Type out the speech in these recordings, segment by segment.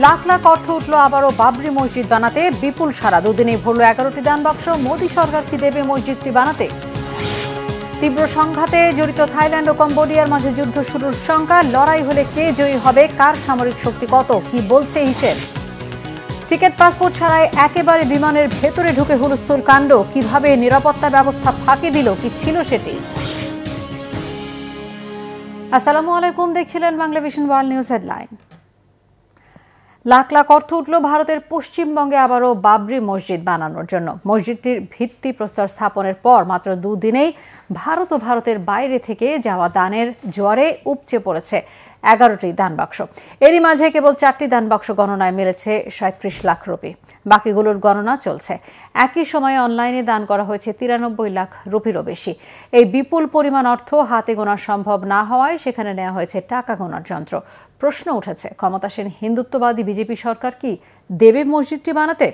লাখ লাখ অর্থ উঠল আবারও বাবরি মসজিদ বানাতে, বিপুল সারা। দুদিনেই ভরল 11টি দান বাক্স। মোদী সরকার কি দেবে মসজিদটি বানাতে? তীব্র সংঘাতে জড়িত থাইল্যান্ড ও কম্বোডিয়ার মাঝে যুদ্ধ শুরুর শঙ্কা। লড়াই হলে কে জয়ী হবে, কার সামরিক শক্তি কত, কি বলছে হিসেব? টিকিট পাসপোর্ট ছাড়াই একেবারে বিমানের ভেতরে ঢুকে হুলস্থুল কাণ্ড। কিভাবে নিরাপত্তা ব্যবস্থা ফাঁকি দিল, কি ছিল সেটি? আসসালামু আলাইকুম, দেখছিলেন Banglavision world news headline. Lakh lakh অর্থ উঠল ভারতের পশ্চিমবঙ্গে আবারও বাবরি মসজিদ বানানোর জন্য। মসজিদটির ভিত্তিপ্রস্তর স্থাপনের পর মাত্র দুদিনেই ভারত ও ভারতের বাইরে থেকে যাওয়া দানের জোয়ারে উপচে পড়েছে 11টি দান বাক্স। এরই মাঝে কেবল 4টি দান বাক্স গণনায় মিলেছে 37 লাখ রুপি। বাকিগুলোর গণনা চলছে। একই সময়ে অনলাইনে দান করা হয়েছে 93 লাখ রুপিরও বেশি। এই বিপুল পরিমাণ অর্থ হাতে গোনা সম্ভব না হওয়ায় সেখানে নেওয়া হয়েছে টাকা গোনার যন্ত্র। প্রশ্ন উঠেছে, ক্ষমতাসীন হিন্দুত্ববাদী বিজেপি সরকার কি দেবে মসজিদটি বানাতে?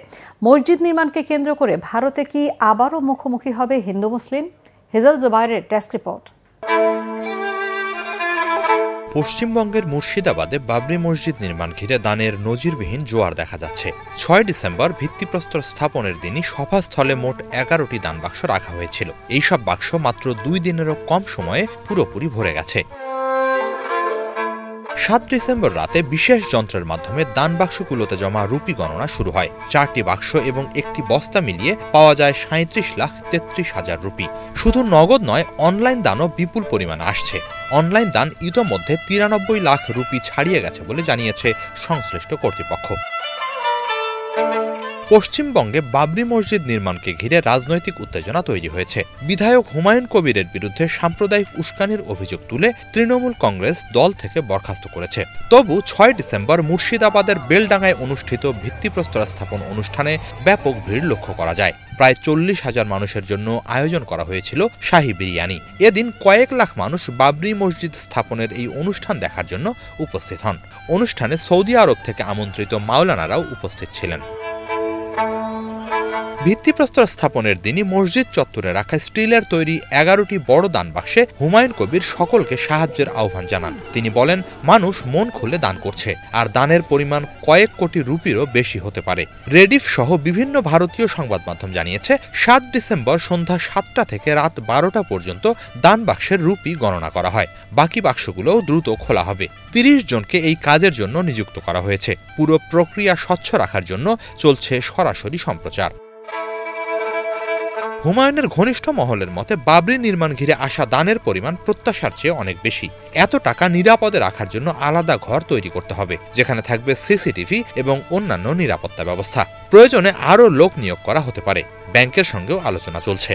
মসজিদ নির্মাণকে কেন্দ্র করে ভারতে কি আবারও মুখোমুখি হবে হিন্দু মুসলিম? হেজাল জুবাইরের ডেস্ক রিপোর্ট। পশ্চিমবঙ্গের মুর্শিদাবাদে বাবরি মসজিদ নির্মাণ ঘিরে দানের নজিরবিহীন জোয়ার দেখা যাচ্ছে। 6 ডিসেম্বর ভিত্তিপ্রস্তর স্থাপনের দিনই সভাস্থলে মোট 11টি দান বাক্স রাখা হয়েছিল। এইসব বাক্স মাত্র 2 দিনেরও কম সময়ে পুরোপুরি ভরে গেছে। 7 ডিসেম্বর রাতে বিশেষ যন্ত্রের মাধ্যমে দান বাক্সগুলোতে জমা রুপি গণনা শুরু হয়। 4টি বাক্স এবং একটি বস্তা মিলিয়ে পাওয়া যায় 37,33,000 রুপি। শুধু নগদ নয়, অনলাইন দানও বিপুল পরিমাণে আসছে। অনলাইন দান ইতোমধ্যে 93 লাখ রুপি ছাড়িয়ে গেছে বলে জানিয়েছে সংশ্লিষ্ট কর্তৃপক্ষ। পশ্চিমবঙ্গে বাবরি মসজিদ নির্মাণকে ঘিরে রাজনৈতিক উত্তেজনা তৈরি হয়েছে। বিধায়ক হুমায়ুন কবিরের বিরুদ্ধে সাম্প্রদায়িক উস্কানির অভিযোগ তুলে তৃণমূল কংগ্রেস দল থেকে বরখাস্ত করেছে। তবু 6 ডিসেম্বর মুর্শিদাবাদের বেলডাঙ্গায় অনুষ্ঠিত ভিত্তিপ্রস্তর স্থাপন অনুষ্ঠানে ব্যাপক ভিড় লক্ষ্য করা যায়। প্রায় 40,000 মানুষের জন্য আয়োজন করা হয়েছিল শাহী বিরিয়ানি। এদিন কয়েক লাখ মানুষ বাবরি মসজিদ স্থাপনের এই অনুষ্ঠান দেখার জন্য উপস্থিত হন। অনুষ্ঠানে সৌদি আরব থেকে আমন্ত্রিত মাওলানারাও উপস্থিত ছিলেন। ভিত্তিপ্রস্তর স্থাপনের দিনই মসজিদ চত্বরে রাখা স্টিলের তৈরি 11টি বড় দান বাক্সে হুমায়ুন কবির সকলকে সাহায্যের আহ্বান জানান। তিনি বলেন, মানুষ মন খুলে দান করছে, আর দানের পরিমাণ কয়েক কোটি রুপিরও বেশি হতে পারে। রেডিফ সহ বিভিন্ন ভারতীয় সংবাদ মাধ্যম জানিয়েছে, 7 ডিসেম্বর সন্ধ্যা 7টা থেকে রাত 12টা পর্যন্ত দান বাক্সের রুপি গণনা করা হয়। বাকি বাক্সগুলোও দ্রুত খোলা হবে। 30 জনকে এই কাজের জন্য নিযুক্ত করা হয়েছে। পুরো প্রক্রিয়া স্বচ্ছ রাখার জন্য চলছে সরাসরি সম্প্রচার। হুমায়ুনের ঘনিষ্ঠ মহলের মতে, বাবরি নির্মাণ ঘিরে আসা দানের পরিমাণ প্রত্যাশার চেয়ে অনেক বেশি। এত টাকা নিরাপদে রাখার জন্য আলাদা ঘর তৈরি করতে হবে, যেখানে থাকবে সিসিটিভি এবং অন্যান্য নিরাপত্তা ব্যবস্থা। প্রয়োজনে আরও লোক নিয়োগ করা হতে পারে। ব্যাংকের সঙ্গেও আলোচনা চলছে।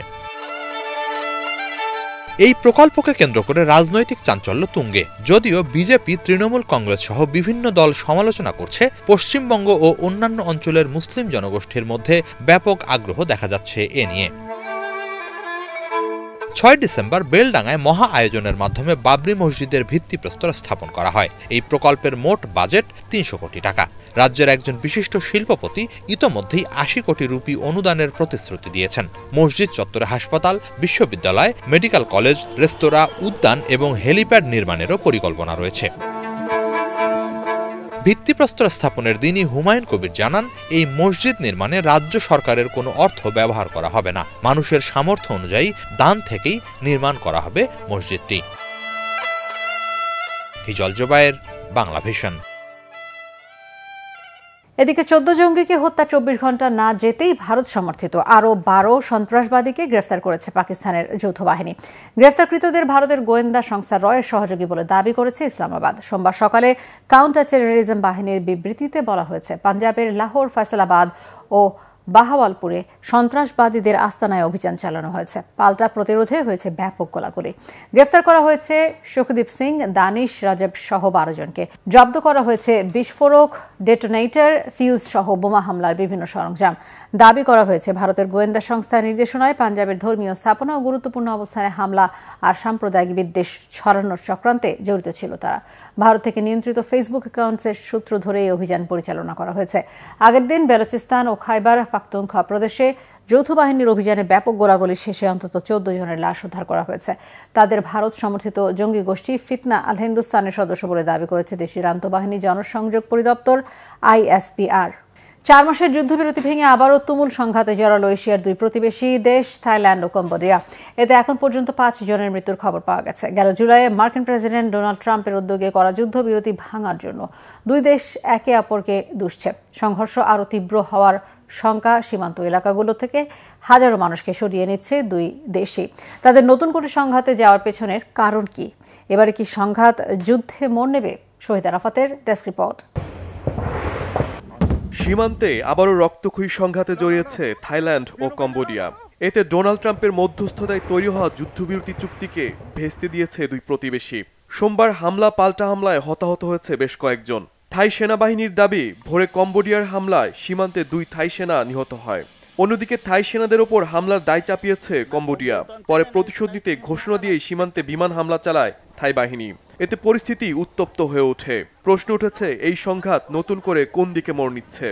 এই প্রকল্পকে কেন্দ্র করে রাজনৈতিক চাঞ্চল্য তুঙ্গে। যদিও বিজেপি, তৃণমূল কংগ্রেস সহ বিভিন্ন দল সমালোচনা করছে, পশ্চিমবঙ্গ ও অন্যান্য অঞ্চলের মুসলিম জনগোষ্ঠীর মধ্যে ব্যাপক আগ্রহ দেখা যাচ্ছে এ নিয়ে। 6 ডিসেম্বর বেলডাঙ্গায় মহা আয়োজনের মাধ্যমে বাবরি মসজিদের ভিত্তিপ্রস্তর স্থাপন করা হয়। এই প্রকল্পের মোট বাজেট 300 কোটি টাকা। রাজ্যের একজন বিশিষ্ট শিল্পপতি ইতোমধ্যেই 80 কোটি রুপি অনুদানের প্রতিশ্রুতি দিয়েছেন। মসজিদ চত্বরে হাসপাতাল, বিশ্ববিদ্যালয়, মেডিকেল কলেজ, রেস্তোরাঁ, উদ্যান এবং হেলিপ্যাড নির্মাণেরও পরিকল্পনা রয়েছে। ভিত্তিপ্রস্তর স্থাপনের দিনই হুমায়ুন কবির জানান, এই মসজিদ নির্মাণে রাজ্য সরকারের কোনো অর্থ ব্যবহার করা হবে না। মানুষের সামর্থ্য অনুযায়ী দান থেকেই নির্মাণ করা হবে মসজিদটি। হিজাল জুবাইর, বাংলাভিশন। এদিকে 14 জঙ্গিকে হত্যা 24 ঘন্টা না যেতেই ভারত সমর্থিত আরও 12 সন্ত্রাসবাদীকে গ্রেফতার করেছে পাকিস্তানের যৌথ বাহিনী। গ্রেফতারকৃতদের ভারতের গোয়েন্দা সংস্থা রয়ের সহযোগী বলে দাবি করেছে ইসলামাবাদ। সোমবার সকালে কাউন্টার টেররিজম বাহিনীর বিবৃতিতে বলা হয়েছে, পাঞ্জাবের লাহোর, ফয়সালাবাদ ও বাহাওয়ালপুরে সন্ত্রাসবাদীদের আস্তানায় অভিযান চালানো হয়েছে। পাল্টা প্রতিরোধে হয়েছে ব্যাপক গোলাগুলি। গ্রেফতার করা হয়েছে সুখদীপ সিং, দানিশ রাজব সহ 12 জনকে। জব্দ করা হয়েছে বিস্ফোরক, ডেটোনেটর, ফিউজ সহ বোমা হামলার বিভিন্ন সরঞ্জাম। দাবি করা হয়েছে, ভারতের গোয়েন্দা সংস্থার নির্দেশনায় পাঞ্জাবের ধর্মীয় স্থাপনা ও গুরুত্বপূর্ণ অবস্থানে হামলা আর সাম্প্রদায়িক বিদ্বেষ ছড়ানোর চক্রান্তে জড়িত ছিল তারা। ভারত থেকে নিয়ন্ত্রিত ফেসবুক অ্যাকাউন্টসের সূত্র ধরে এই অভিযান পরিচালনা করা হয়েছে। আগের দিন বেলুচিস্তান ও খাইবার পাখতুনখোয়া প্রদেশে যৌথ বাহিনীর অভিযানে ব্যাপক গোলাগুলি শেষে অন্তত 14 জনের লাশ উদ্ধার করা হয়েছে। তাদের ভারত সমর্থিত জঙ্গি গোষ্ঠী ফিতনা আল হিন্দুস্তানের সদস্য বলে দাবি করেছে দেশটির আন্তঃবাহিনী জনসংযোগ পরিদপ্তর ISPR। 4 মাসের যুদ্ধবিরতি ভেঙে আবারও তুমুল সংঘাতে জড়ালো এশিয়ার দুই প্রতিবেশী দেশ থাইল্যান্ড ও কম্বোডিয়া। এতে এখন পর্যন্ত 5 জনের মৃত্যুর খবর পাওয়া গেছে। গেল জুলাইয়ে মার্কিন প্রেসিডেন্ট ডোনাল্ড ট্রাম্পের উদ্যোগে করা যুদ্ধবিরতি ভাঙার জন্য দুই দেশ একে অপরকে দুষছে। সংঘর্ষ আরও তীব্র হওয়ার শঙ্কা সীমান্ত এলাকাগুলো থেকে হাজারো মানুষকে সরিয়ে নিচ্ছে দুই দেশই। তাদের নতুন করে সংঘাতে যাওয়ার পেছনের কারণ কি? এবারে কি সংঘাত যুদ্ধে মোড় নেবে? শহীদ আরাফাতের ডেস্ক রিপোর্ট। সীমান্তে আবারও রক্তক্ষয়ী সংঘাতে জড়িয়েছে থাইল্যান্ড ও কম্বোডিয়া। এতে ডোনাল্ড ট্রাম্পের মধ্যস্থতায় তৈরি হওয়া যুদ্ধবিরতি চুক্তিকে ভেস্তে দিয়েছে দুই প্রতিবেশী। সোমবার হামলা পাল্টা হামলায় হতাহত হয়েছে বেশ কয়েকজন। থাই সেনাবাহিনীর দাবি, ভোরে কম্বোডিয়ার হামলায় সীমান্তে 2 থাই সেনা নিহত হয়। অন্যদিকে থাই সেনাদের ওপর হামলার দায় চাপিয়েছে কম্বোডিয়া। পরে প্রতিশোধ নিতে ঘোষণা দিয়েই সীমান্তে বিমান হামলা চালায় থাই বাহিনী। এতে পরিস্থিতি উত্তপ্ত হয়ে ওঠে। প্রশ্ন উঠেছে, এই সংঘাত নতুন করে কোন দিকে মোড় নিচ্ছে?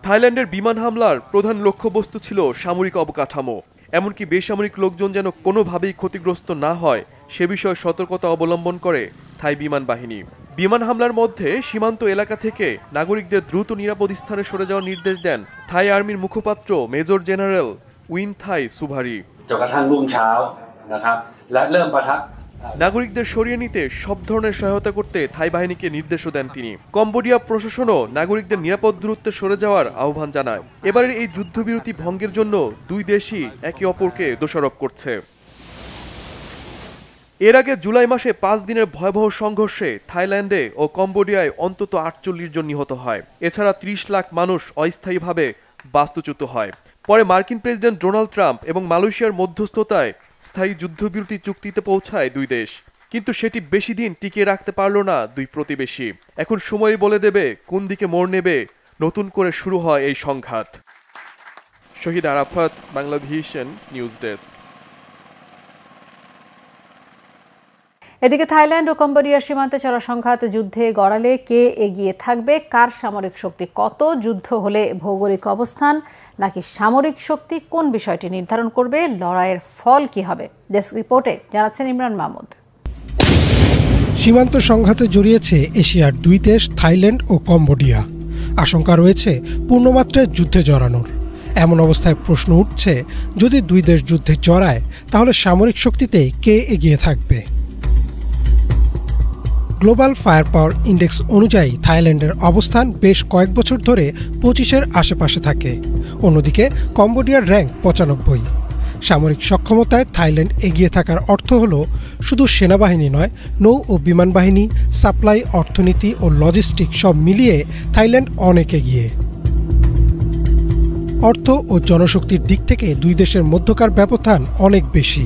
থাইল্যান্ডের বিমান হামলার প্রধান লক্ষ্যবস্তু ছিল সামরিক অবকাঠামো। এমনকি বেসামরিক লোকজন যেন কোনোভাবেই ক্ষতিগ্রস্ত না হয় সে বিষয়ে সতর্কতা অবলম্বন করে থাই বিমান বাহিনী। বিমান হামলার মধ্যে সীমান্ত এলাকা থেকে নাগরিকদের দ্রুত নিরাপদ স্থানে সরে যাওয়ার নির্দেশ দেন থাই আর্মির মুখপাত্র মেজর জেনারেল উইন থাই সুভারি। নাগরিকদের সরিয়ে নিতে সব ধরনের সহায়তা করতে থাই বাহিনীকে নির্দেশও দেন তিনি। কম্বোডিয়া প্রশাসনও নাগরিকদের নিরাপদ দূরত্বে সরে যাওয়ার আহ্বান জানায়। এবারের এই যুদ্ধবিরতি ভঙ্গের জন্য দুই দেশই একে অপরকে দোষারোপ করছে। এর আগে জুলাই মাসে 5 দিনের ভয়াবহ সংঘর্ষে থাইল্যান্ডে ও কম্বোডিয়ায় অন্তত 48 জন নিহত হয়। এছাড়া 30 লাখ মানুষ অস্থায়ীভাবে বাস্তুচ্যুত হয়। পরে মার্কিন প্রেসিডেন্ট ডোনাল্ড ট্রাম্প এবং মালয়েশিয়ার মধ্যস্থতায় স্থায়ী যুদ্ধবিরতি চুক্তিতে পৌঁছায় দুই দেশ। কিন্তু সেটি বেশি দিন টিকিয়ে রাখতে পারল না দুই প্রতিবেশী। এখন সময় বলে দেবে কোন দিকে মোড় নেবে নতুন করে শুরু হয় এই সংঘাত। শহীদ আরাফাত, বাংলাভিশন নিউজ ডেস্ক। এদিকে থাইল্যান্ড ও কম্বোডিয়ার সীমান্তে চলা সংঘাত যুদ্ধে গড়ালে কে এগিয়ে থাকবে, কার সামরিক শক্তি কত, যুদ্ধ হলে ভৌগোলিক অবস্থান নাকি সামরিক শক্তি, কোন বিষয়টি নির্ধারণ করবে? লড়াইয়ের ফল কি হবে? ডেস্ক রিপোর্টে জানাচ্ছেন ইমরান মাহমুদ। সীমান্ত সংঘাতে জড়িয়েছে এশিয়ার দুই দেশ থাইল্যান্ড ও কম্বোডিয়া। আশঙ্কা রয়েছে পূর্ণমাত্রায় যুদ্ধে জড়ানোর। এমন অবস্থায় প্রশ্ন উঠছে, যদি দুই দেশ যুদ্ধে জড়ায় তাহলে সামরিক শক্তিতে কে এগিয়ে থাকবে? গ্লোবাল ফায়ার পাওয়ার ইন্ডেক্স অনুযায়ী থাইল্যান্ডের অবস্থান বেশ কয়েক বছর ধরে 25-এর আশেপাশে থাকে। অন্যদিকে কম্বোডিয়ার র্যাঙ্ক 95। সামরিক সক্ষমতায় থাইল্যান্ড এগিয়ে থাকার অর্থ হল শুধু সেনাবাহিনী নয়, নৌ ও বিমান বাহিনী, সাপ্লাই, অর্থনীতি ও লজিস্টিক সব মিলিয়ে থাইল্যান্ড অনেক এগিয়ে। অর্থ ও জনশক্তির দিক থেকে দুই দেশের মধ্যকার ব্যবধান অনেক বেশি।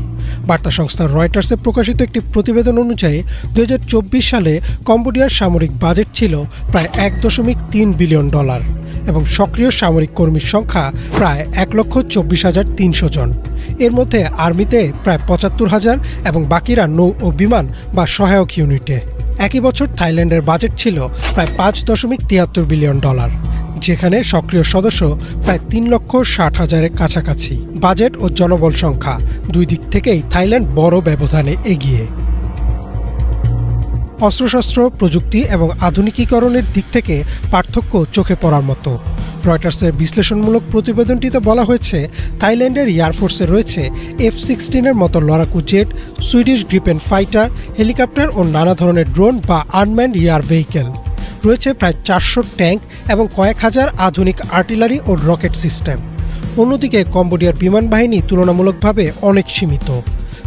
বার্তা সংস্থা রয়টার্সে প্রকাশিত একটি প্রতিবেদন অনুযায়ী 2024 সালে কম্বোডিয়ার সামরিক বাজেট ছিল প্রায় $1.3 বিলিয়ন এবং সক্রিয় সামরিক কর্মীর সংখ্যা প্রায় 1,24,300 জন। এর মধ্যে আর্মিতে প্রায় 75,000 এবং বাকিরা নৌ ও বিমান বা সহায়ক ইউনিটে। একই বছর থাইল্যান্ডের বাজেট ছিল প্রায় $5.73 বিলিয়ন, যেখানে সক্রিয় সদস্য প্রায় 3,60,000-এর কাছাকাছি। বাজেট ও জনবল সংখ্যা দুই দিক থেকেই থাইল্যান্ড বড় ব্যবধানে এগিয়ে। অস্ত্রশস্ত্র, প্রযুক্তি এবং আধুনিকীকরণের দিক থেকে পার্থক্য চোখে পড়ার মতো। রয়টার্সের বিশ্লেষণমূলক প্রতিবেদনটিতে বলা হয়েছে, থাইল্যান্ডের এয়ারফোর্সে রয়েছে F-16-এর মতো লড়াকু jet, Swedish Gripen fighter, helicopter ও নানা ধরনের ড্রোন বা আনম্যান্ড এয়ার ভেহিকেল। রয়েছে প্রায় 400 ট্যাঙ্ক এবং কয়েক হাজার আধুনিক আর্টিলারি ও রকেট সিস্টেম। অন্যদিকে কম্বোডিয়ার বিমান বাহিনী তুলনামূলকভাবে অনেক সীমিত।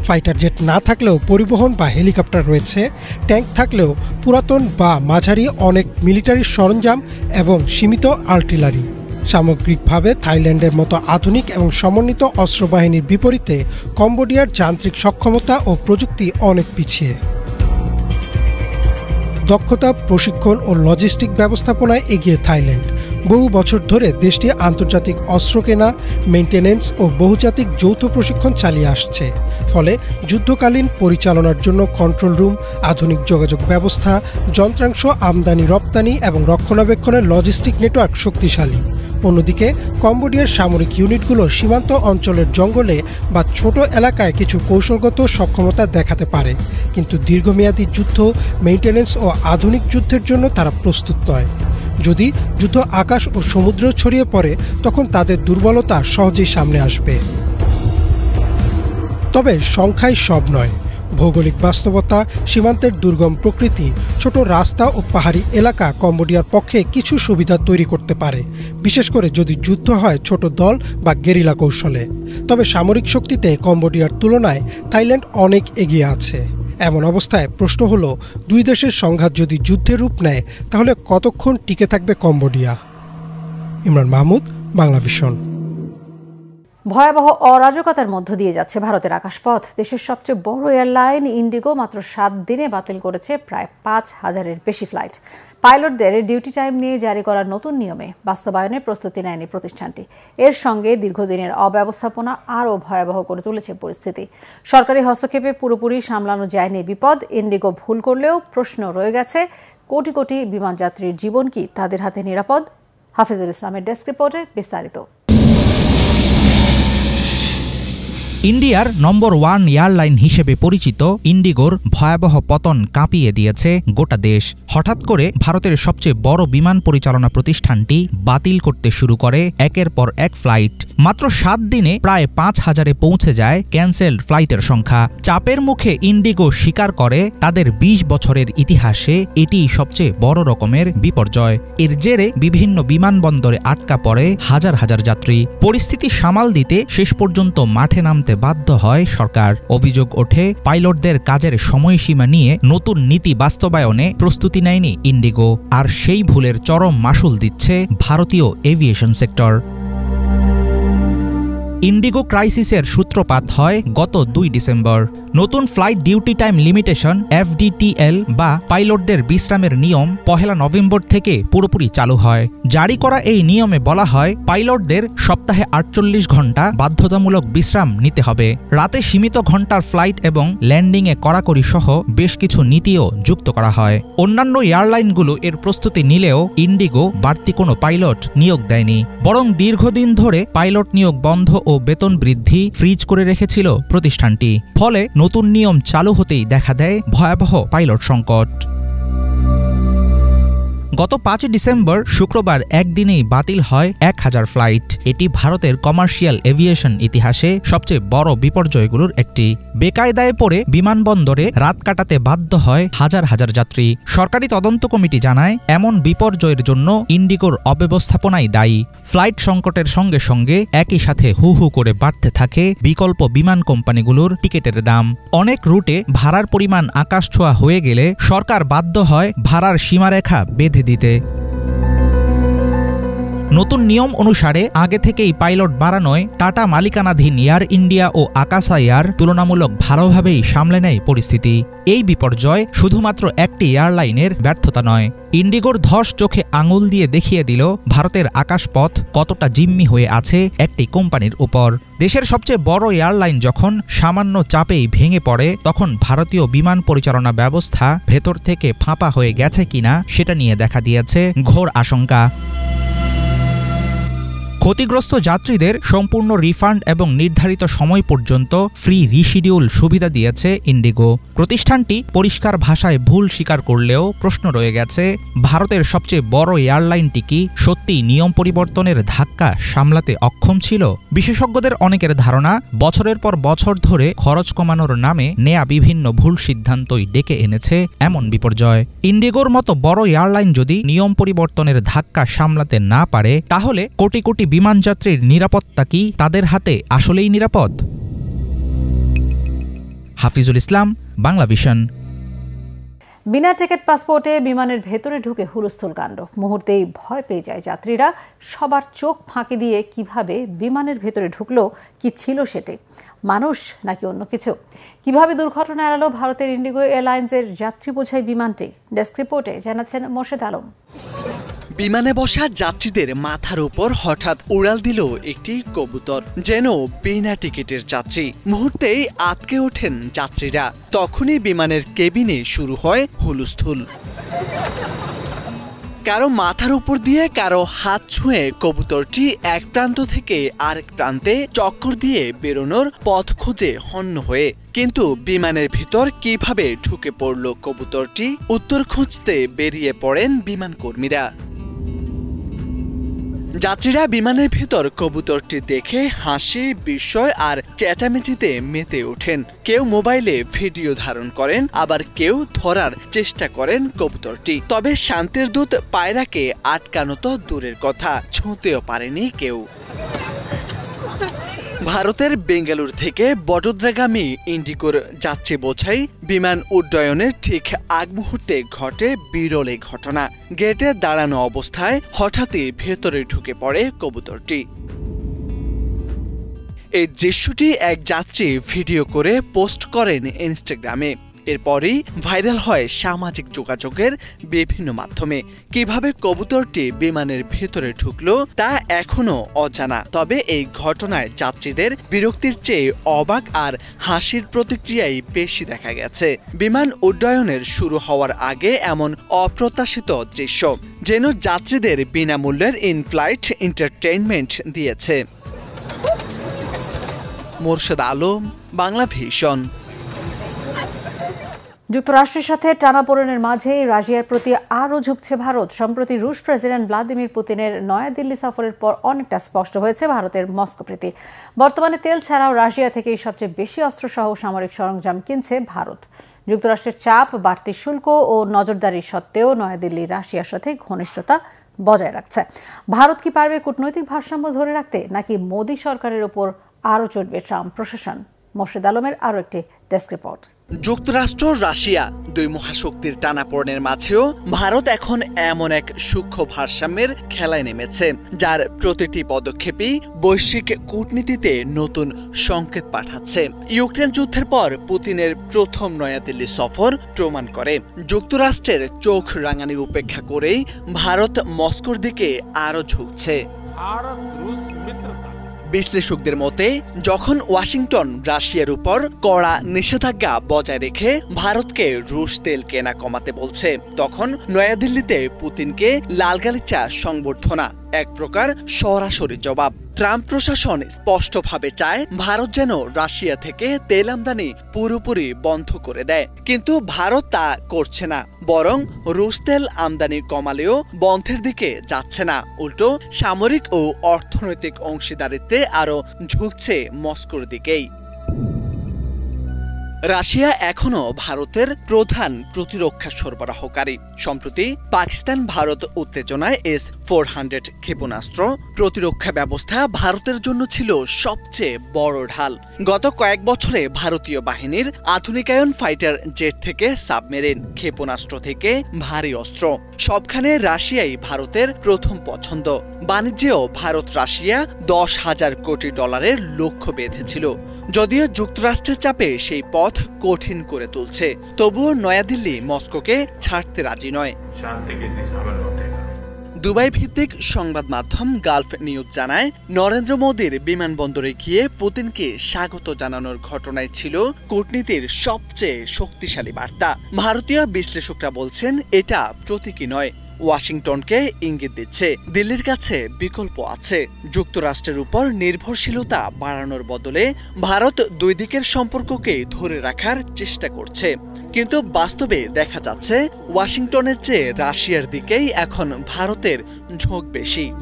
ফাইটার জেট না থাকলেও পরিবহন বা হেলিকপ্টার রয়েছে, ট্যাঙ্ক থাকলেও পুরাতন বা মাঝারি অনেক মিলিটারি সরঞ্জাম এবং সীমিত আর্টিলারি। সামগ্রিকভাবে থাইল্যান্ডের মতো আধুনিক এবং সমন্বিত অস্ত্রবাহিনীর বিপরীতে কম্বোডিয়ার যান্ত্রিক সক্ষমতা ও প্রযুক্তি অনেক পিছিয়ে। দক্ষতা, প্রশিক্ষণ ও লজিস্টিক ব্যবস্থাপনায় এগিয়ে থাইল্যান্ড। বহু বছর ধরে দেশটি আন্তর্জাতিক অস্ত্র কেনা, মেইনটেনেন্স ও বহুজাতিক যৌথ প্রশিক্ষণ চালিয়ে আসছে। ফলে যুদ্ধকালীন পরিচালনার জন্য কন্ট্রোল রুম, আধুনিক যোগাযোগ ব্যবস্থা, যন্ত্রাংশ আমদানি রপ্তানি এবং রক্ষণাবেক্ষণের লজিস্টিক নেটওয়ার্ক শক্তিশালী। অন্যদিকে কম্বোডিয়ার সামরিক ইউনিটগুলো সীমান্ত অঞ্চলের জঙ্গলে বা ছোট এলাকায় কিছু কৌশলগত সক্ষমতা দেখাতে পারে, কিন্তু দীর্ঘমেয়াদী যুদ্ধ, মেইনটেনেন্স ও আধুনিক যুদ্ধের জন্য তারা প্রস্তুত নয়। যদি যুদ্ধ আকাশ ও সমুদ্রেও ছড়িয়ে পড়ে, তখন তাদের দুর্বলতা সহজেই সামনে আসবে। তবে সংখ্যাই সব নয়। ভৌগোলিক বাস্তবতা, সীমান্তের দুর্গম প্রকৃতি, ছোট রাস্তা ও পাহাড়ি এলাকা কম্বোডিয়ার পক্ষে কিছু সুবিধা তৈরি করতে পারে, বিশেষ করে যদি যুদ্ধ হয় ছোট দল বা গেরিলা কৌশলে। তবে সামরিক শক্তিতে কম্বোডিয়ার তুলনায় থাইল্যান্ড অনেক এগিয়ে আছে। এমন অবস্থায় প্রশ্ন হলো, দুই দেশের সংঘাত যদি যুদ্ধের রূপ নেয়, তাহলে কতক্ষণ টিকে থাকবে কম্বোডিয়া? ইমরান মাহমুদ, বাংলাভিশন। ভয়াবহ অরাজকতার মধ্য দিয়ে যাচ্ছে ভারতের আকাশপথ। দেশের সবচেয়ে বড় এয়ারলাইন ইন্ডিগো মাত্র 7 দিনে বাতিল করেছে প্রায় 5,000-এর বেশি ফ্লাইট। পাইলটদের ডিউটি টাইম নিয়ে জারি করা নতুন নিয়মে বাস্তবায়নের প্রস্তুতি নেয়নি প্রতিষ্ঠানটি। এর সঙ্গে দীর্ঘদিনের অব্যবস্থাপনা আরও ভয়াবহ করে তুলেছে পরিস্থিতি। সরকারি হস্তক্ষেপে পুরোপুরি সামলানো যায়নি বিপদ। ইন্ডিগো ভুল করলেও প্রশ্ন রয়ে গেছে, কোটি কোটি বিমানযাত্রীর জীবন কি তাদের হাতে নিরাপদ? হাফিজুল ইসলামের ডেস্ক রিপোর্টে বিস্তারিত। ইন্ডিয়ার নম্বর 1 এয়ারলাইন হিসেবে পরিচিত ইন্ডিগোর ভয়াবহ পতন কাঁপিয়ে দিয়েছে গোটা দেশ। হঠাৎ করে ভারতের সবচেয়ে বড় বিমান পরিচালনা প্রতিষ্ঠানটি বাতিল করতে শুরু করে একের পর এক ফ্লাইট। মাত্র 7 দিনে প্রায় 5,000-এ পৌঁছে যায় ক্যান্সেলড ফ্লাইটের সংখ্যা। চাপের মুখে ইন্ডিগো স্বীকার করে তাদের 20 বছরের ইতিহাসে এটি সবচেয়ে বড় রকমের বিপর্যয়। এর জেরে বিভিন্ন বিমানবন্দরে আটকা পড়ে হাজার হাজার যাত্রী। পরিস্থিতি সামাল দিতে শেষ পর্যন্ত মাঠে নামতে বাধ্য হয় সরকার। অভিযোগ ওঠে, পাইলটদের কাজের সময়সীমা নিয়ে নতুন নীতি বাস্তবায়নে প্রস্তুতি নেয়নি ইন্ডিগো, আর সেই ভুলের চরম মাশুল দিচ্ছে ভারতীয় এভিয়েশন সেক্টর। ইন্ডিগো ক্রাইসিসের সূত্রপাত হয় গত 2 ডিসেম্বর। নতুন flight duty time limitation FDTL বা পাইলটদের বিশ্রামের নিয়ম 1 নভেম্বর থেকে পুরোপুরি চালু হয়। জারি করা এই নিয়মে বলা হয়, পাইলটদের সপ্তাহে 48 ঘন্টা বাধ্যতামূলক বিশ্রাম নিতে হবে। রাতে সীমিত ঘন্টার ফ্লাইট এবং ল্যান্ডিংয়ে কড়াকড়ি সহ বেশ কিছু নীতিও যুক্ত করা হয়। অন্যান্য এয়ারলাইনগুলো এর প্রস্তুতি নিলেও ইন্ডিগো বাড়তি কোনো পাইলট নিয়োগ দেয়নি, বরং দীর্ঘদিন ধরে পাইলট নিয়োগ বন্ধ ও বেতন বৃদ্ধি ফ্রিজ করে রেখেছিল প্রতিষ্ঠানটি। ফলে নতুন নিয়ম চালু হতেই দেখা দেয় ভয়াবহ পাইলট সংকট। গত 5 ডিসেম্বর শুক্রবার একদিনেই বাতিল হয় 1000 ফ্লাইট। এটি ভারতের কমার্শিয়াল এভিয়েশন ইতিহাসে সবচেয়ে বড় বিপর্যয়গুলোর একটি। বেকায়দায় পড়ে বিমানবন্দরে রাত কাটাতে বাধ্য হয় হাজার হাজার যাত্রী। সরকারি তদন্ত কমিটি জানায়, এমন বিপর্যয়ের জন্য ইন্ডিগোর অব্যবস্থাপনাই দায়ী। ফ্লাইট সংকটের সঙ্গে সঙ্গে একই সাথে হু হু করে বাড়তে থাকে বিকল্প বিমান কোম্পানিগুলোর টিকিটের দাম। অনেক রুটে ভাড়ার পরিমাণ আকাশছোঁয়া হয়ে গেলে সরকার বাধ্য হয় ভাড়ার সীমারেখা বেঁধে দিতে। নতুন নিয়ম অনুসারে আগে থেকেই পাইলট বাড়ানোয় টাটা মালিকানাধীন এয়ার ইন্ডিয়া ও আকাশা এয়ার তুলনামূলক ভালোভাবেই সামলে নেয় পরিস্থিতি। এই বিপর্যয় শুধুমাত্র একটি এয়ারলাইনের ব্যর্থতা নয়, ইন্ডিগোর ধস চোখে আঙুল দিয়ে দেখিয়ে দিল ভারতের আকাশপথ কতটা জিম্মি হয়ে আছে একটি কোম্পানির উপর। দেশের সবচেয়ে বড় এয়ারলাইন যখন সামান্য চাপেই ভেঙে পড়ে, তখন ভারতীয় বিমান পরিচালনা ব্যবস্থা ভেতর থেকে ফাঁপা হয়ে গেছে কিনা সেটা নিয়ে দেখা দিয়েছে ঘোর আশঙ্কা। ক্ষতিগ্রস্ত যাত্রীদের সম্পূর্ণ রিফান্ড এবং নির্ধারিত সময় পর্যন্ত ফ্রি রিশিডিউল সুবিধা দিয়েছে ইন্ডিগো। প্রতিষ্ঠানটি পরিষ্কার ভাষায় ভুল স্বীকার করলেও প্রশ্ন রয়ে গেছে, ভারতের সবচেয়ে বড় এয়ারলাইনটি কি সত্যিই নিয়ম পরিবর্তনের ধাক্কা সামলাতে অক্ষম ছিল? বিশেষজ্ঞদের অনেকের ধারণা, বছরের পর বছর ধরে খরচ কমানোর নামে নেয়া বিভিন্ন ভুল সিদ্ধান্তই ডেকে এনেছে এমন বিপর্যয়। ইন্ডিগোর মতো বড় এয়ারলাইন যদি নিয়ম পরিবর্তনের ধাক্কা সামলাতে না পারে, তাহলে কোটি কোটি বিমানযাত্রীর নিরাপত্তা কি তাদের হাতে আসলেই নিরাপদ? হাফিজুল ইসলাম, বাংলাভিশন। বিনা টিকিট পাসপোর্টে বিমানের ভেতরে ঢুকে হুলস্থুল কাণ্ড। মুহূর্তেই ভয় পেয়ে যায় যাত্রীরা। সবার চোখ ফাঁকি দিয়ে কিভাবে বিমানের ভেতরে ঢুকলো, কি ছিল সেটি? মানুষ নাকি অন্য কিছু? কিভাবে দুর্ঘটনা এড়ালো ভারতের ইন্ডিগো এয়ারলাইন্সের যাত্রী বোঝাই বিমানটি? ডেস্ক রিপোর্টে জানাচ্ছেন মোর্শেদ আলম। বিমানে বসা যাত্রীদের মাথার উপর হঠাৎ উড়াল দিল একটি কবুতর, যেন বিনা টিকিটের যাত্রী। মুহূর্তেই আটকে ওঠেন যাত্রীরা। তখনই বিমানের কেবিনে শুরু হয় হুলস্থুল। কারো মাথার উপর দিয়ে কারো হাত ছুঁয়ে কবুতরটি এক প্রান্ত থেকে আরেক প্রান্তে চক্কর দিয়ে বেরোনোর পথ খুঁজে হন্য হয়ে। কিন্তু বিমানের ভিতর কিভাবে ঢুকে পড়ল কবুতরটি, উত্তর খুঁজতে বেরিয়ে পড়েন বিমান কর্মীরা। যাত্রীরা বিমানের ভিতর কবুতরটি দেখে হাসি, বিস্ময় আর চেঁচামেচিতে মেতে ওঠেন। কেউ মোবাইলে ভিডিও ধারণ করেন, আবার কেউ ধরার চেষ্টা করেন কবুতরটি। তবে শান্তির দূত পায়রাকে আটকানো তো দূরের কথা, ছুঁতেও পারেনি কেউ। ভারতের বেঙ্গালুরু থেকে বডোদরাগামী ইন্ডিগোর যাত্রী বোঝাই বিমান উড্ডয়নের ঠিক আগ মুহূর্তে ঘটে বিরল এই ঘটনা। গেটে দাঁড়ানো অবস্থায় হঠাৎই ভেতরে ঢুকে পড়ে কবুতরটি। এই দৃশ্যটি এক যাত্রী ভিডিও করে পোস্ট করেন ইনস্টাগ্রামে। এরপরই ভাইরাল হয় সামাজিক যোগাযোগের বিভিন্ন মাধ্যমে। কিভাবে কবুতরটি বিমানের ভেতরে ঢুকলো তা এখনো অজানা। তবে এই ঘটনায় যাত্রীদের বিরক্তির চেয়ে অবাক আর হাসির প্রতিক্রিয়াই বেশি দেখা গেছে। বিমান উড্ডয়নের শুরু হওয়ার আগে এমন অপ্রত্যাশিত দৃশ্য যেন যাত্রীদের বিনামূল্যের ইন-ফ্লাইট এন্টারটেইনমেন্ট দিয়েছে। মোরশেদ আলম, বাংলা ভিশন। যুক্তরাষ্ট্রের সাথে টানাপোড়েনের মাঝেই রাশিয়ার প্রতি আরও ঝুঁকছে ভারত। সম্প্রতি রুশ প্রেসিডেন্ট ভ্লাদিমির পুতিনের নয়াদিল্লি সফরের পর অনেকটা স্পষ্ট হয়েছে ভারতের মস্কো প্রীতি। বর্তমানে তেল ছাড়াও রাশিয়া থেকেই সবচেয়ে বেশি অস্ত্রসহ সামরিক সরঞ্জাম কিনছে ভারত। যুক্তরাষ্ট্রের চাপ, বাড়তি শুল্ক ও নজরদারি সত্ত্বেও নয়াদিল্লি রাশিয়ার সাথে ঘনিষ্ঠতা বজায় রাখছে। ভারত কি পারবে কূটনৈতিক ভারসাম্য ধরে রাখতে, নাকি মোদী সরকারের উপর আরও চলবে ট্রাম্প প্রশাসন? মোর্শেদ আলমের আরও একটি ডেস্ক রিপোর্ট। যুক্তরাষ্ট্র, রাশিয়া দুই মহাশক্তির টানাপোড়েনের মাঝেও ভারত এখন এমন এক সূক্ষ্ম ভারসাম্যের খেলায় নেমেছে, যার প্রতিটি পদক্ষেপই বৈশ্বিক কূটনীতিতে নতুন সংকেত পাঠাচ্ছে। ইউক্রেন যুদ্ধের পর পুতিনের প্রথম নয়াদিল্লি সফর প্রমাণ করে যুক্তরাষ্ট্রের চোখ রাঙানি উপেক্ষা করেই ভারত মস্কোর দিকে আরও ঝুঁকছে। বিশ্লেষকদের মতে, যখন ওয়াশিংটন রাশিয়ার উপর কড়া নিষেধাজ্ঞা বজায় রেখে ভারতকে রুশ তেল কেনা কমাতে বলছে, তখন নয়াদিল্লিতে পুতিনকে লালগালিচা সংবর্ধনা এক প্রকার সরাসরি জবাব। ট্রাম্প প্রশাসন স্পষ্টভাবে চায় ভারত যেন রাশিয়া থেকে তেল আমদানি পুরোপুরি বন্ধ করে দেয়, কিন্তু ভারত তা করছে না। বরং রুশ তেল আমদানি কমালেও বন্ধের দিকে যাচ্ছে না, উল্টো সামরিক ও অর্থনৈতিক অংশীদারিত্বে আরও ঝুঁকছে মস্কোর দিকেই। রাশিয়া এখনো ভারতের প্রধান প্রতিরক্ষা সরবরাহকারী। সম্প্রতি পাকিস্তান ভারত উত্তেজনায় S-400 ক্ষেপণাস্ত্র প্রতিরক্ষা ব্যবস্থা ভারতের জন্য ছিল সবচেয়ে বড় ঢাল। গত কয়েক বছরে ভারতীয় বাহিনীর আধুনিকায়ন ফাইটার জেট থেকে সাবমেরিন, ক্ষেপণাস্ত্র থেকে ভারী অস্ত্র, সবখানে রাশিয়াই ভারতের প্রথম পছন্দ। বাণিজ্যেও ভারত রাশিয়া $10,000 কোটি লক্ষ্য বেঁধেছিল। যদিও যুক্তরাষ্ট্রের চাপে সেই পথ কঠিন করে তুলছে, তবুও নয়াদিল্লি মস্কোকে ছাড়তে রাজি নয়। দুবাই ভিত্তিক সংবাদ মাধ্যম গালফ নিউজ জানায়, নরেন্দ্র মোদীর বিমানবন্দরে গিয়ে পুতিনকে স্বাগত জানানোর ঘটনায় ছিল কূটনীতির সবচেয়ে শক্তিশালী বার্তা। ভারতীয় বিশ্লেষকরা বলছেন, এটা প্রতীকী নয়, ওয়াশিংটনকে ইঙ্গিত দিচ্ছে দিল্লির কাছে বিকল্প আছে। যুক্তরাষ্ট্রের উপর নির্ভরশীলতা বাড়ানোর বদলে ভারত দুই দিকের সম্পর্ককে ধরে রাখার চেষ্টা করছে। কিন্তু বাস্তবে দেখা যাচ্ছে ওয়াশিংটনের চেয়ে রাশিয়ার দিকেই এখন ভারতের ঝোঁক বেশি।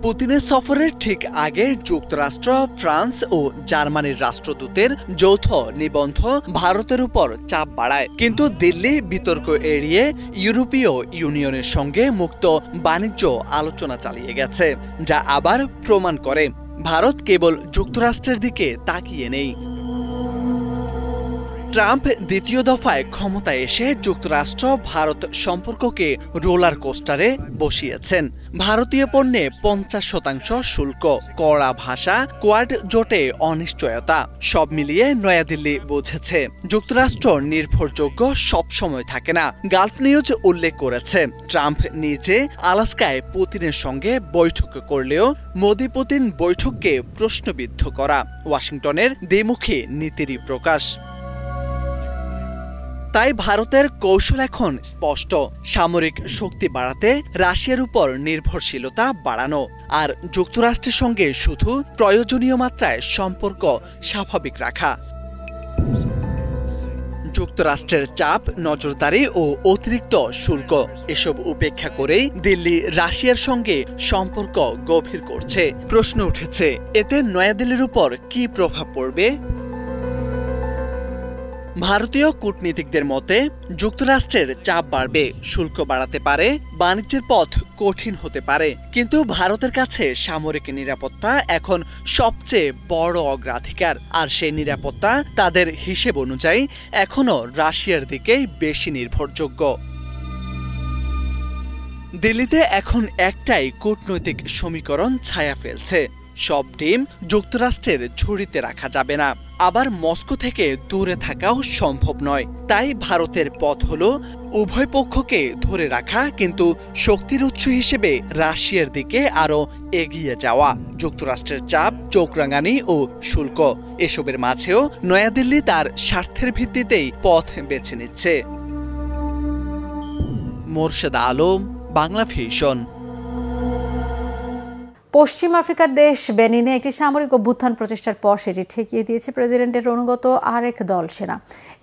পুতিনের সফরের ঠিক আগে যুক্তরাষ্ট্র, ফ্রান্স ও জার্মানির রাষ্ট্রদূতের যৌথ নিবন্ধ ভারতের উপর চাপ বাড়ায়। কিন্তু দিল্লি বিতর্ক এড়িয়ে ইউরোপীয় ইউনিয়নের সঙ্গে মুক্ত বাণিজ্য আলোচনা চালিয়ে গেছে, যা আবার প্রমাণ করে ভারত কেবল যুক্তরাষ্ট্রের দিকে তাকিয়ে নেই। ট্রাম্প দ্বিতীয় দফায় ক্ষমতায় এসে যুক্তরাষ্ট্র ভারত সম্পর্ককে রোলার কোস্টারে বসিয়েছেন। ভারতীয় পণ্যে 50% শুল্ক, কড়া ভাষা, কোয়াড জোটে অনিশ্চয়তা, সব মিলিয়ে নয়াদিল্লি বুঝেছে যুক্তরাষ্ট্র নির্ভরযোগ্য সবসময় থাকে না। গালফ নিউজ উল্লেখ করেছে, ট্রাম্প নিজে আলাস্কায় পুতিনের সঙ্গে বৈঠক করলেও মোদি পুতিন বৈঠককে প্রশ্নবিদ্ধ করা। করা, ওয়াশিংটনের দ্বিমুখী নীতিরই প্রকাশ। তাই ভারতের কৌশল এখন স্পষ্ট, সামরিক শক্তি বাড়াতে রাশিয়ার উপর নির্ভরশীলতা বাড়ানো আর যুক্তরাষ্ট্রের সঙ্গে শুধু প্রয়োজনীয় মাত্রায় সম্পর্ক স্বাভাবিক রাখা। যুক্তরাষ্ট্রের চাপ, নজরদারি ও অতিরিক্ত শুল্ক এসব উপেক্ষা করেই দিল্লি রাশিয়ার সঙ্গে সম্পর্ক গভীর করছে। প্রশ্ন উঠেছে, এতে নয়াদিল্লির উপর কি প্রভাব পড়বে? ভারতীয় কূটনীতিকদের মতে যুক্তরাষ্ট্রের চাপ বাড়বে, শুল্ক বাড়াতে পারে, বাণিজ্যের পথ কঠিন হতে পারে, কিন্তু ভারতের কাছে সামরিক নিরাপত্তা এখন সবচেয়ে বড় অগ্রাধিকার, আর সেই নিরাপত্তা তাদের হিসেব অনুযায়ী এখনো রাশিয়ার দিকেই বেশি নির্ভরযোগ্য। দিল্লিতে এখন একটাই কূটনৈতিক সমীকরণ ছায়া ফেলছে, সব ডিম যুক্তরাষ্ট্রের ঝুড়িতে রাখা যাবে না, আবার মস্কো থেকে দূরে থাকাও সম্ভব নয়। তাই ভারতের পথ হলো উভয় পক্ষকে ধরে রাখা, কিন্তু শক্তির উৎস হিসেবে রাশিয়ার দিকে আরো এগিয়ে যাওয়া। যুক্তরাষ্ট্রের চাপ, চোখরাঙানি ও শুল্ক এসবের মাঝেও নয়াদিল্লি তার স্বার্থের ভিত্তিতেই পথ বেছে নিচ্ছে। মোর্শেদ আলম, বাংলা ভিশন। পশ্চিম আফ্রিকার দেশ বেনিনে একটি সামরিক অভ্যুত্থান প্রচেষ্টার পর সেটি ঠেকিয়ে দিয়েছে প্রেসিডেন্টের অনুগত আরেক দল সেনা।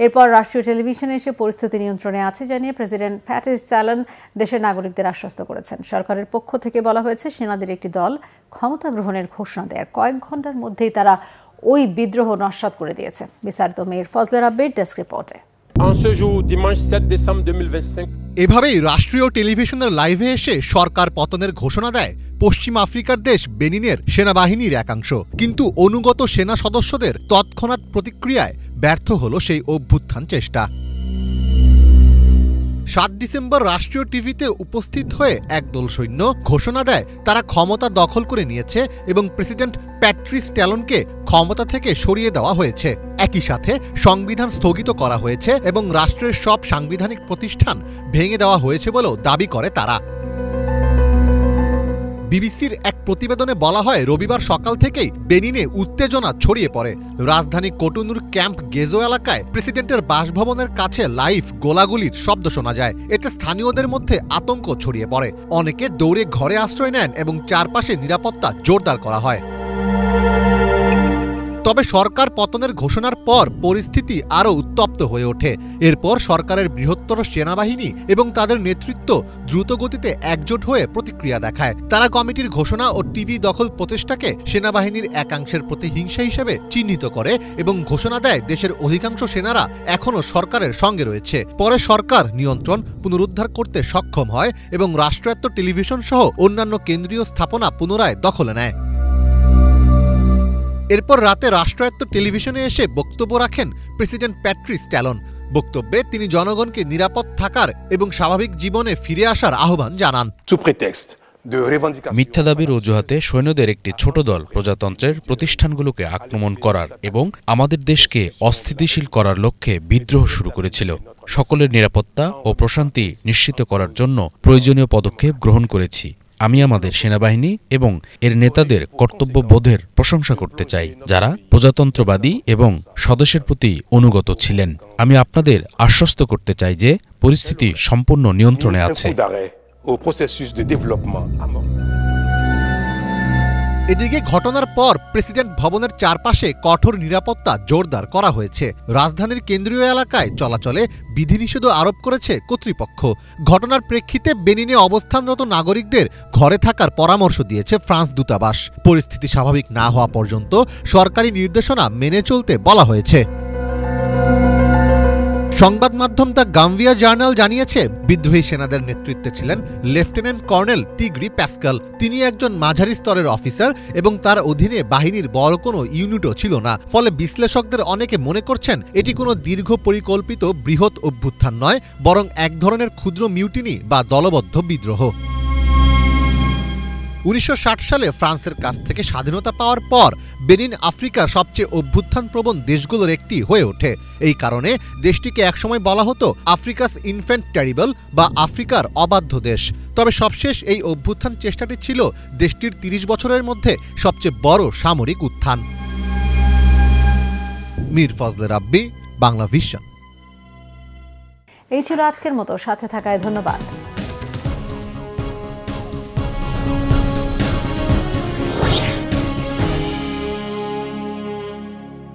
এরপর রাষ্ট্রীয় টেলিভিশনে এসে পরিস্থিতি নিয়ন্ত্রণে আছে জানিয়ে প্রেসিডেন্ট প্যাট্রিস ট্যালন দেশের নাগরিকদের আশ্বস্ত করেছেন। সরকারের পক্ষ থেকে বলা হয়েছে, সেনাদের একটি দল ক্ষমতা গ্রহণের ঘোষণা দেওয়ার কয়েক ঘন্টার মধ্যেই তারা ওই বিদ্রোহ নস্যাৎ করে দিয়েছে। বিস্তারিত মেয়ের ফজলে রাব্বির ডেস্ক রিপোর্টে। এভাবেই রাষ্ট্রীয় টেলিভিশনের লাইভে এসে সরকার পতনের ঘোষণা দেয় পশ্চিম আফ্রিকার দেশ বেনিনের সেনাবাহিনীর একাংশ। কিন্তু অনুগত সেনা সদস্যদের তৎক্ষণাৎ প্রতিক্রিয়ায় ব্যর্থ হল সেই অভ্যুত্থান চেষ্টা। 7 ডিসেম্বর রাষ্ট্রীয় টিভিতে উপস্থিত হয়ে একদল সৈন্য ঘোষণা দেয় তারা ক্ষমতা দখল করে নিয়েছে এবং প্রেসিডেন্ট প্যাট্রিস ট্যালনকে ক্ষমতা থেকে সরিয়ে দেওয়া হয়েছে। একই সাথে সংবিধান স্থগিত করা হয়েছে এবং রাষ্ট্রের সব সাংবিধানিক প্রতিষ্ঠান ভেঙে দেওয়া হয়েছে বলেও দাবি করে তারা। বিবিসির এক প্রতিবেদনে বলা হয়, রবিবার সকাল থেকেই বেনিনে উত্তেজনা ছড়িয়ে পড়ে। রাজধানী কোটোনুর ক্যাম্প গেজো এলাকায় প্রেসিডেন্টের বাসভবনের কাছে লাইভ গোলাগুলির শব্দ শোনা যায়। এতে স্থানীয়দের মধ্যে আতঙ্ক ছড়িয়ে পড়ে। অনেকে দৌড়ে ঘরে আশ্রয় নেন এবং চারপাশে নিরাপত্তা জোরদার করা হয়। তবে সরকার পতনের ঘোষণার পর পরিস্থিতি আরও উত্তপ্ত হয়ে ওঠে। এরপর সরকারের বৃহত্তর সেনাবাহিনী এবং তাদের নেতৃত্ব দ্রুতগতিতে একজোট হয়ে প্রতিক্রিয়া দেখায়। তারা কমিটির ঘোষণা ও টিভি দখল প্রচেষ্টাকে সেনাবাহিনীর একাংশের প্রতি হিংসা হিসেবে চিহ্নিত করে এবং ঘোষণা দেয় দেশের অধিকাংশ সেনারা এখনও সরকারের সঙ্গে রয়েছে। পরে সরকার নিয়ন্ত্রণ পুনরুদ্ধার করতে সক্ষম হয় এবং রাষ্ট্রায়ত্ত টেলিভিশন সহ অন্যান্য কেন্দ্রীয় স্থাপনা পুনরায় দখলে নেয়। এরপর রাতে রাষ্ট্রায়ত্ত টেলিভিশনে এসে বক্তব্য রাখেন প্রেসিডেন্ট প্যাট্রিস ট্যালন। বক্তব্যে তিনি জনগণকে নিরাপদ থাকার এবং স্বাভাবিক জীবনে ফিরে আসার আহ্বান জানান। মিথ্যা দাবির অজুহাতে সৈন্যদের একটি ছোট দল প্রজাতন্ত্রের প্রতিষ্ঠানগুলোকে আক্রমণ করার এবং আমাদের দেশকে অস্থিতিশীল করার লক্ষ্যে বিদ্রোহ শুরু করেছিল। সকলের নিরাপত্তা ও প্রশান্তি নিশ্চিত করার জন্য প্রয়োজনীয় পদক্ষেপ গ্রহণ করেছি। আমি আমাদের সেনাবাহিনী এবং এর নেতাদের কর্তব্যবোধের প্রশংসা করতে চাই, যারা প্রজাতন্ত্রবাদী এবং স্বদেশের প্রতি অনুগত ছিলেন। আমি আপনাদের আশ্বস্ত করতে চাই যে পরিস্থিতি সম্পূর্ণ নিয়ন্ত্রণে আছে। এদিকে ঘটনার পর প্রেসিডেন্ট ভবনের চারপাশে কঠোর নিরাপত্তা জোরদার করা হয়েছে। রাজধানীর কেন্দ্রীয় এলাকায় চলাচলে বিধিনিষেধও আরোপ করেছে কর্তৃপক্ষ। ঘটনার প্রেক্ষিতে বেনিনে অবস্থানরত নাগরিকদের ঘরে থাকার পরামর্শ দিয়েছে ফ্রান্স দূতাবাস। পরিস্থিতি স্বাভাবিক না হওয়া পর্যন্ত সরকারি নির্দেশনা মেনে চলতে বলা হয়েছে। সংবাদ মাধ্যম দ্য গাম্বিয়া জার্নাল জানিয়েছে, বিদ্রোহী সেনাদের নেতৃত্বে ছিলেন লেফটেন্যান্ট কর্নেল টিগ্রি প্যাসকাল। তিনি একজন মাঝারি স্তরের অফিসার এবং তার অধীনে বাহিনীর বড় কোনো ইউনিটও ছিল না। ফলে বিশ্লেষকদের অনেকে মনে করছেন এটি কোনো দীর্ঘ পরিকল্পিত বৃহৎ অভ্যুত্থান নয়, বরং এক ধরনের ক্ষুদ্র মিউটিনি বা দলবদ্ধ বিদ্রোহ। 1960 সালে ফ্রান্সের কাছ থেকে স্বাধীনতা পাওয়ার পর বেনিন আফ্রিকার সবচেয়ে অভ্যুত্থানপ্রবণ দেশগুলোর একটি হয়ে ওঠে। এই কারণে দেশটিকে একসময় বলা হতো আফ্রিকাস ইনফ্যান্ট টেরিবল বা আফ্রিকার অবাধ্য দেশ। তবে সবশেষ এই অভ্যুত্থান চেষ্টাটি ছিল দেশটির 30 বছরের মধ্যে সবচেয়ে বড় সামরিক উত্থান। মীর ফজলে রাব্বি, বাংলা ভিশন। এই ছিল আজকের মতো, সাথে থাকায় ধন্যবাদ।